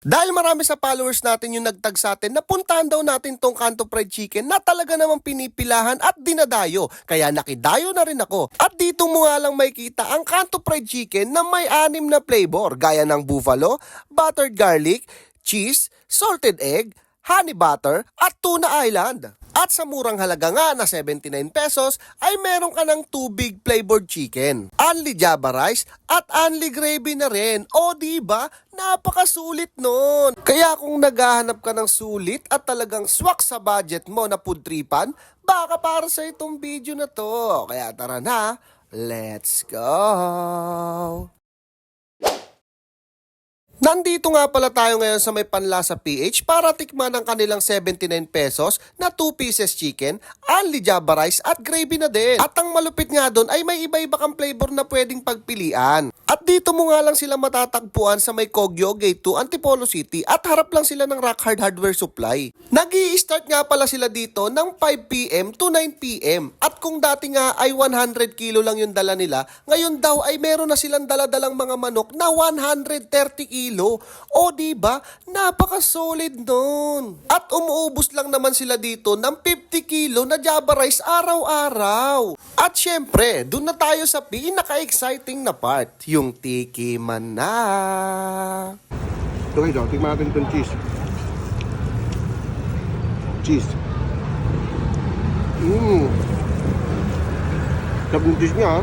Dahil marami sa followers natin yung nagtag sa atin na puntahan daw natin tong Kanto Fried Chicken na talaga namang pinipilahan at dinadayo. Kaya nakidayo na rin ako. At dito mo nga lang makikita ang Kanto Fried Chicken na may 6 na flavor gaya ng buffalo, buttered garlic, cheese, salted egg, honey butter at tuna island. At sa murang halaga nga na 79 pesos ay meron ka ng tubig flavored chicken, only java rice at only gravy na rin. O diba? Napakasulit nun. Kaya kung naghahanap ka ng sulit at talagang swak sa budget mo na food tripan, baka para sa itong video na to. Kaya tara na, let's go! Nandito nga pala tayo ngayon sa may Panlasa PH para tikman ang kanilang 79 pesos na 2 pieces chicken, only java rice at gravy na din. At ang malupit nga doon ay may iba-iba kang flavor na pwedeng pagpilian. At dito mo nga lang sila matatagpuan sa may Kogyo, Gate 2, Antipolo City at harap lang sila ng Rock Hard Hardware Supply. Nag-i-start nga pala sila dito ng 5 PM to 9 PM. At kung dati nga ay 100 kilo lang yung dala nila, ngayon daw ay meron na silang daladalang mga manok na 130 kilo. O diba? Napaka-solid nun. At umuubos lang naman sila dito ng 50 kilo na java rice araw-araw. At syempre, dun na tayo sa pinaka-exciting na part, yung tikiman na. Ito guys, tingnan natin itong cheese. Cheese. Sarap yung cheese niya, ha?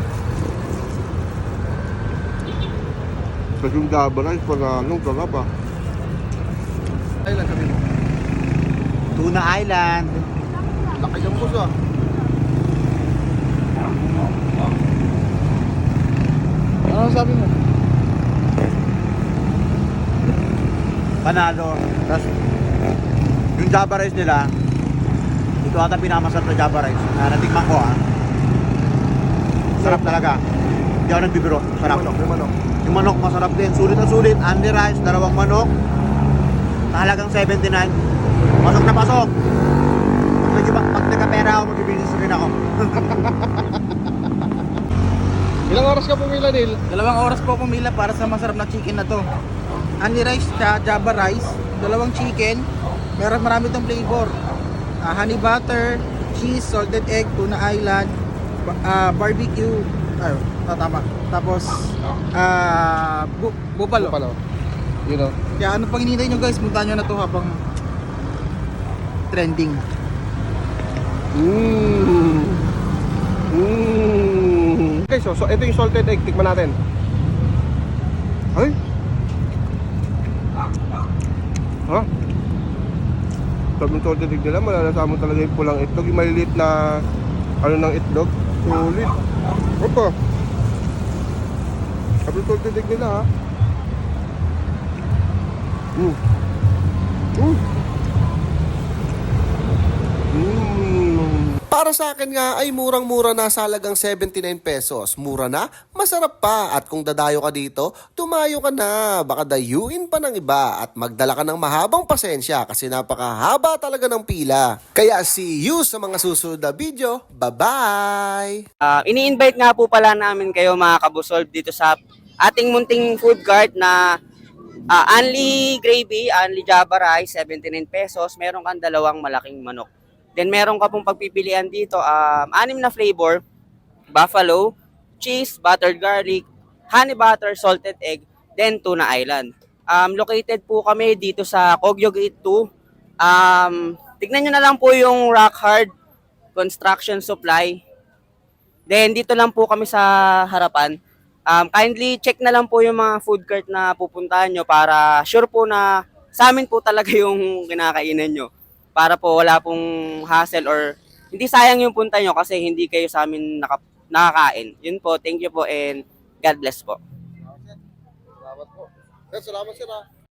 Tapos yung java rice, panalong sarap, ha? Ay lang sabi mo. Tuna Island. Laki ng puso, ha? Ano sabi mo? Panalo. Tapos, yung java rice nila, ito ata pinamasarap na java rice. Natikman ko, ha. Sarap talaga. Hindi ako nagbibiro. Sarap. Yung manok. Yung manok masarap din. Sulit na sulit. Only rice, 2 manok. Halagang 79. Pasok na pasok. Pag nagkapera ako, mag-business rin ako. Ilang oras ka pumila, Neil? 2 oras po pumila para sa masarap na chicken na to. Only rice, java rice, 2 chicken, meron marami itong flavor. Honey butter, cheese, salted egg, tuna island, barbecue, tama. Tapos, buffalo. Palo. You know? Kaya ano pang hinihintay nyo guys, puntahan nyo na to habang trending. Okay, so ito yung salted egg. Tikman natin. Ay! Ha? Sabi yung salted egg nila, malalasa mo talaga yung pulang itlog. Yung maliliit na ano ng itlog. Sulit. Opa! Sabi yung salted egg nila, ha? Para sa akin nga ay murang-mura na sa halagang 79 pesos. Mura na, masarap pa. At kung dadayo ka dito, tumayo ka na. Baka dayuin pa ng iba at magdala ka ng mahabang pasensya kasi napakahaba talaga ng pila. Kaya see you sa mga susunod na video. Bye-bye! Ini-invite nga po pala namin kayo mga kabusolve dito sa ating munting food cart na only gravy, only java rice, 79 pesos. Meron kang 2 malaking manok. Then meron ka pong pagpipilian dito, 6 na flavor, buffalo, cheese, buttered garlic, honey butter, salted egg, then tuna island. Located po kami dito sa Kogyo Gate 2. Tignan nyo na lang po yung Rock Hard Construction Supply. Then dito lang po kami sa harapan. Kindly check na lang po yung mga food cart na pupuntahan nyo para sure po na sa amin po talaga yung kinakainan nyo. Para po wala pong hassle or hindi sayang yung punta nyo kasi hindi kayo sa amin nakakain. Yun po, thank you po and God bless po. Salamat po. Salamat sir, ha?